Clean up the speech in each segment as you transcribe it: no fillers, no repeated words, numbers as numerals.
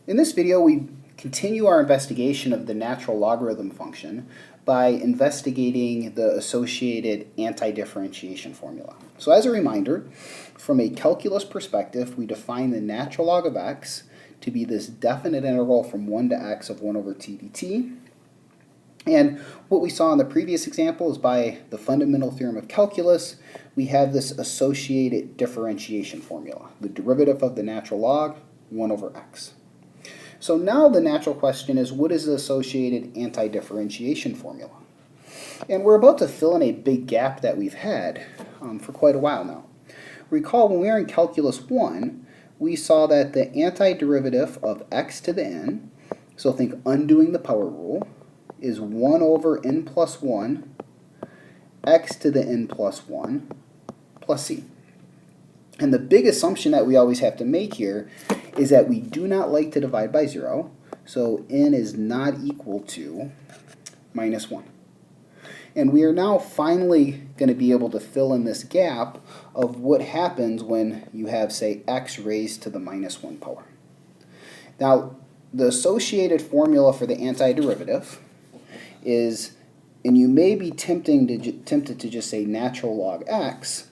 In this video, we continue our investigation of the natural logarithm function by investigating the associated anti-differentiation formula. So as a reminder, from a calculus perspective, we define the natural log of x to be this definite integral from 1 to x of 1 over t dt. And what we saw in the previous example is by the fundamental theorem of calculus, we have this associated differentiation formula, the derivative of the natural log, 1 over x. So now the natural question is, what is the associated anti-differentiation formula? And we're about to fill in a big gap that we've had for quite a while now. Recall when we were in Calculus 1, we saw that the antiderivative of x to the n, so think undoing the power rule, is 1 over n plus 1 x to the n plus 1 plus c. And the big assumption that we always have to make here is that we do not like to divide by 0, so n is not equal to minus 1. And we are now finally going to be able to fill in this gap of what happens when you have, say, x raised to the minus 1 power. Now, the associated formula for the antiderivative is, and you may be tempted to just say natural log x,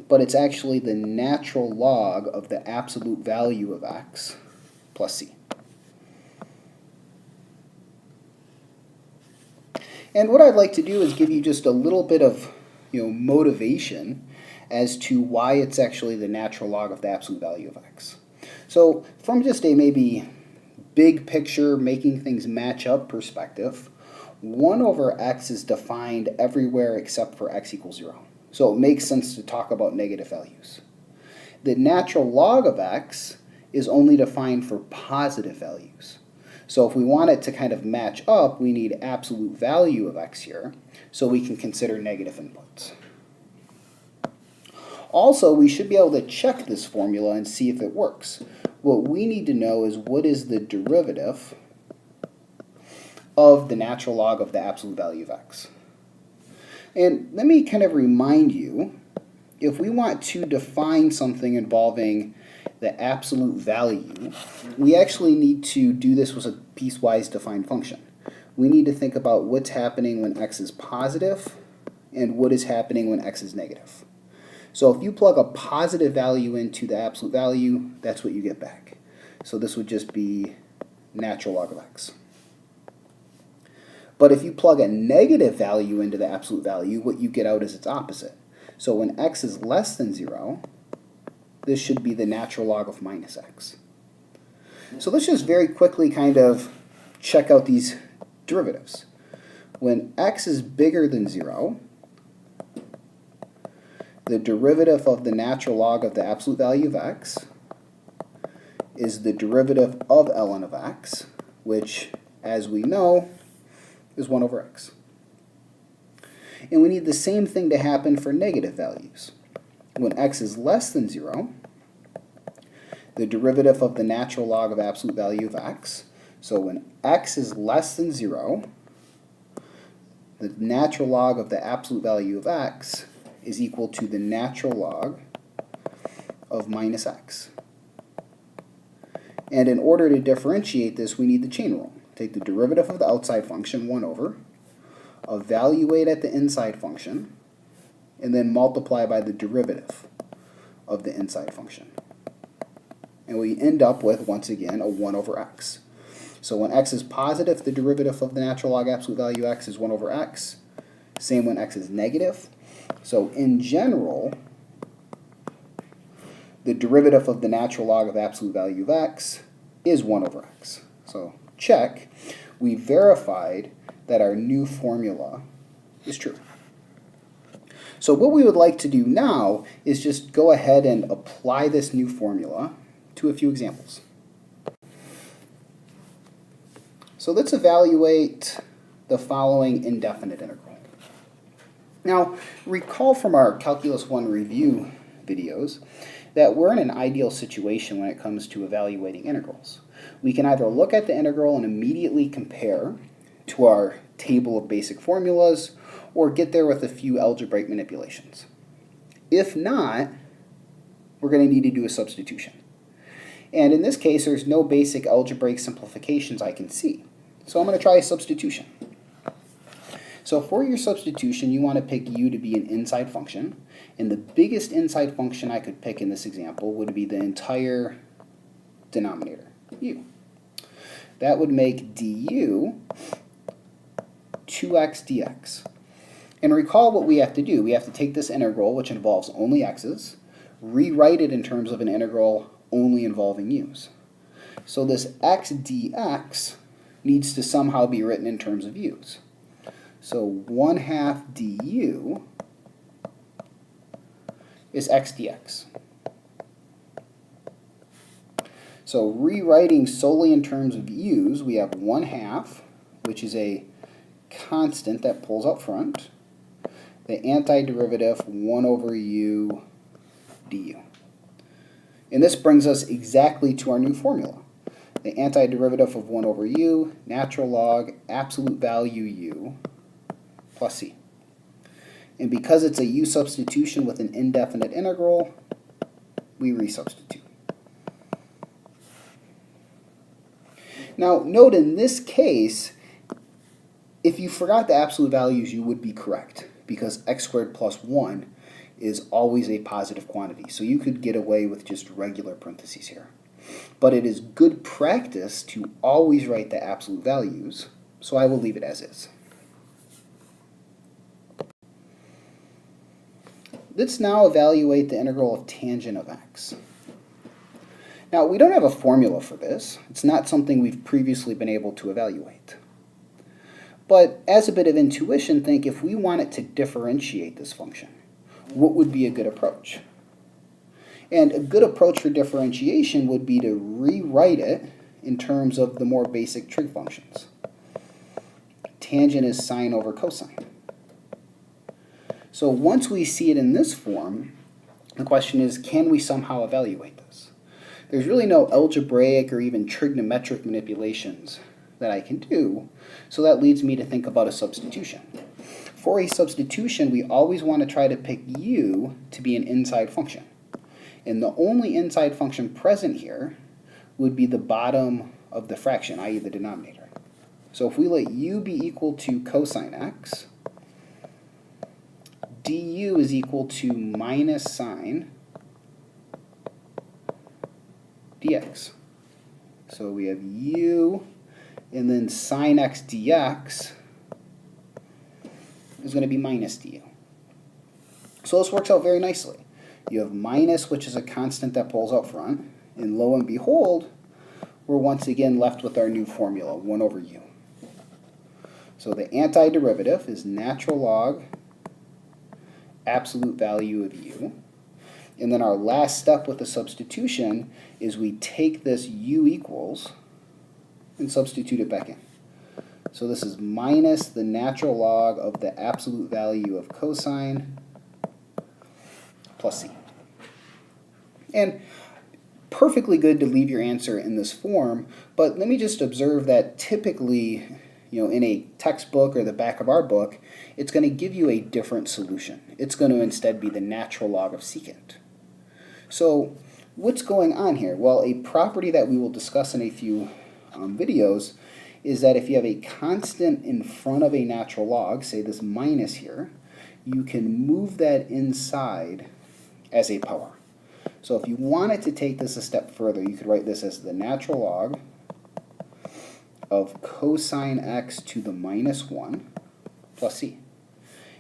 but it's actually the natural log of the absolute value of x plus c. And what I'd like to do is give you just a little bit of motivation as to why it's actually the natural log of the absolute value of x. So from just a maybe big picture, making things match up perspective, 1 over x is defined everywhere except for x equals 0. So it makes sense to talk about negative values. The natural log of x is only defined for positive values. So if we want it to kind of match up, we need absolute value of x here, so we can consider negative inputs. Also, we should be able to check this formula and see if it works. What we need to know is what is the derivative of the natural log of the absolute value of x. And let me kind of remind you, if we want to define something involving the absolute value, we actually need to do this with a piecewise defined function. We need to think about what's happening when x is positive and what is happening when x is negative. So if you plug a positive value into the absolute value, that's what you get back. So this would just be natural log of x. But if you plug a negative value into the absolute value, what you get out is its opposite. So when x is less than 0, this should be the natural log of minus x. So let's just very quickly kind of check out these derivatives. When x is bigger than 0, the derivative of the natural log of the absolute value of x is the derivative of ln of x, which, as we know, is 1 over x. And we need the same thing to happen for negative values. When x is less than 0, the derivative of the natural log of absolute value of x, so when x is less than 0, the natural log of the absolute value of x is equal to the natural log of minus x. And in order to differentiate this, we need the chain rule. Take the derivative of the outside function, 1 over, evaluate at the inside function, and then multiply by the derivative of the inside function. And we end up with, once again, a 1 over x. So when x is positive, the derivative of the natural log absolute value x is 1 over x. Same when x is negative. So in general, the derivative of the natural log of absolute value of x is 1 over x. So check, we verified that our new formula is true. So what we would like to do now is just go ahead and apply this new formula to a few examples. So let's evaluate the following indefinite integral. Now, recall from our Calculus 1 review videos that we're in an ideal situation when it comes to evaluating integrals. We can either look at the integral and immediately compare to our table of basic formulas, or get there with a few algebraic manipulations. If not, we're going to need to do a substitution. And in this case, there's no basic algebraic simplifications I can see. So I'm going to try a substitution. So for your substitution, you want to pick u to be an inside function. And the biggest inside function I could pick in this example would be the entire denominator, u. That would make du 2x dx. And recall what we have to do. We have to take this integral, which involves only x's, rewrite it in terms of an integral only involving u's. So this x dx needs to somehow be written in terms of u's. So 1/2 du is x dx. So rewriting solely in terms of u's, we have 1/2, which is a constant that pulls up front, the antiderivative 1/u du. And this brings us exactly to our new formula. The antiderivative of 1/u, natural log, absolute value u, plus c. And because it's a u substitution with an indefinite integral, we resubstitute. Now, note in this case, if you forgot the absolute values, you would be correct, because x squared plus 1 is always a positive quantity. So you could get away with just regular parentheses here. But it is good practice to always write the absolute values, so I will leave it as is. Let's now evaluate the integral of tangent of x. Now, we don't have a formula for this. It's not something we've previously been able to evaluate. But as a bit of intuition, think if we wanted to differentiate this function, what would be a good approach? And a good approach for differentiation would be to rewrite it in terms of the more basic trig functions. Tangent is sine over cosine. So once we see it in this form, the question is, can we somehow evaluate this? There's really no algebraic or even trigonometric manipulations that I can do, so that leads me to think about a substitution. For a substitution, we always want to try to pick u to be an inside function. And the only inside function present here would be the bottom of the fraction, i.e. the denominator. So if we let u be equal to cosine x, du is equal to minus sine dx. So we have u, and then sine x dx is going to be minus du. So this works out very nicely. You have minus, which is a constant that pulls out front, and lo and behold, we're once again left with our new formula, 1/u. So the antiderivative is natural log absolute value of u. And then our last step with the substitution is we take this u equals and substitute it back in. So this is minus the natural log of the absolute value of cosine plus c. And perfectly good to leave your answer in this form, but let me just observe that typically, in a textbook or the back of our book, it's going to give you a different solution. It's going to instead be the natural log of secant. So what's going on here? Well, a property that we will discuss in a few videos is that if you have a constant in front of a natural log, say this minus here, you can move that inside as a power. So if you wanted to take this a step further, you could write this as the natural log of cosine x to the minus 1 plus c.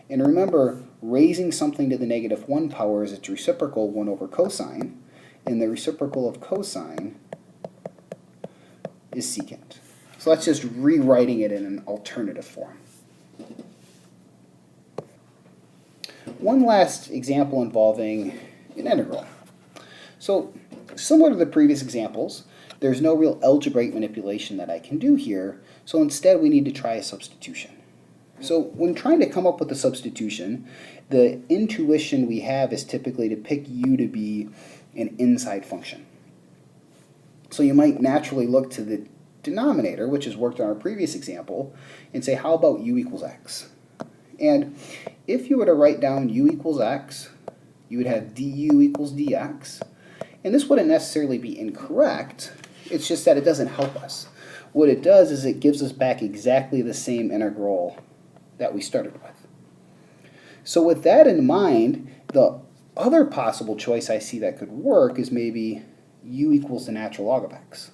And remember, raising something to the negative 1 power is its reciprocal 1/cosine, and the reciprocal of cosine is secant. So that's just rewriting it in an alternative form. One last example involving an integral. So similar to the previous examples, there's no real algebraic manipulation that I can do here, so instead we need to try a substitution. So when trying to come up with a substitution, the intuition we have is typically to pick u to be an inside function. So you might naturally look to the denominator, which has worked on our previous example, and say, how about u equals x? And if you were to write down u equals x, you would have du equals dx, And this wouldn't necessarily be incorrect, it's just that it doesn't help us. What it does is it gives us back exactly the same integral that we started with. So with that in mind, the other possible choice I see that could work is maybe u equals the natural log of x.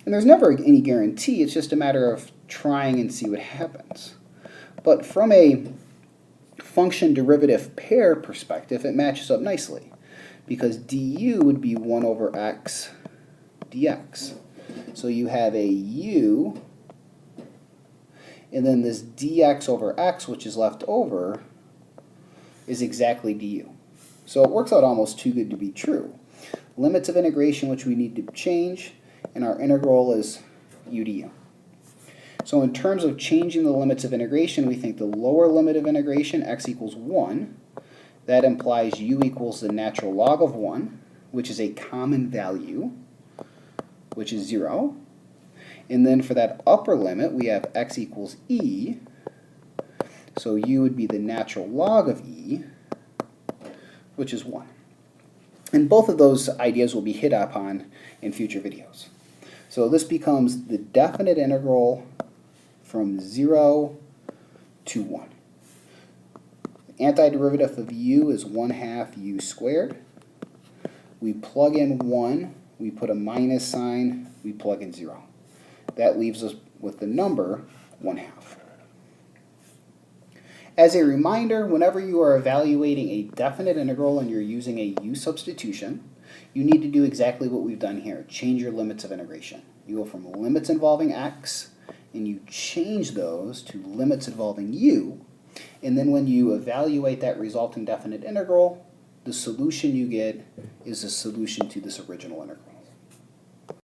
And there's never any guarantee, it's just a matter of trying and see what happens. But from a function derivative pair perspective, it matches up nicely, because du would be 1 over x dx. So you have a u, and then this dx over x, which is left over, is exactly du. So it works out almost too good to be true. Limits of integration, which we need to change, and our integral is u du. So in terms of changing the limits of integration, we think the lower limit of integration, x equals 1, that implies u equals the natural log of 1, which is a common value, which is 0. And then for that upper limit, we have x equals e, so u would be the natural log of e, which is 1. And both of those ideas will be hit upon in future videos. So this becomes the definite integral from 0 to 1. The antiderivative of u is 1/2 u squared. We plug in 1, we put a minus sign, we plug in 0. That leaves us with the number 1/2. As a reminder, whenever you are evaluating a definite integral and you're using a u substitution, you need to do exactly what we've done here. Change your limits of integration. You go from limits involving x, and you change those to limits involving u, and then when you evaluate that resulting definite integral, the solution you get is a solution to this original integral.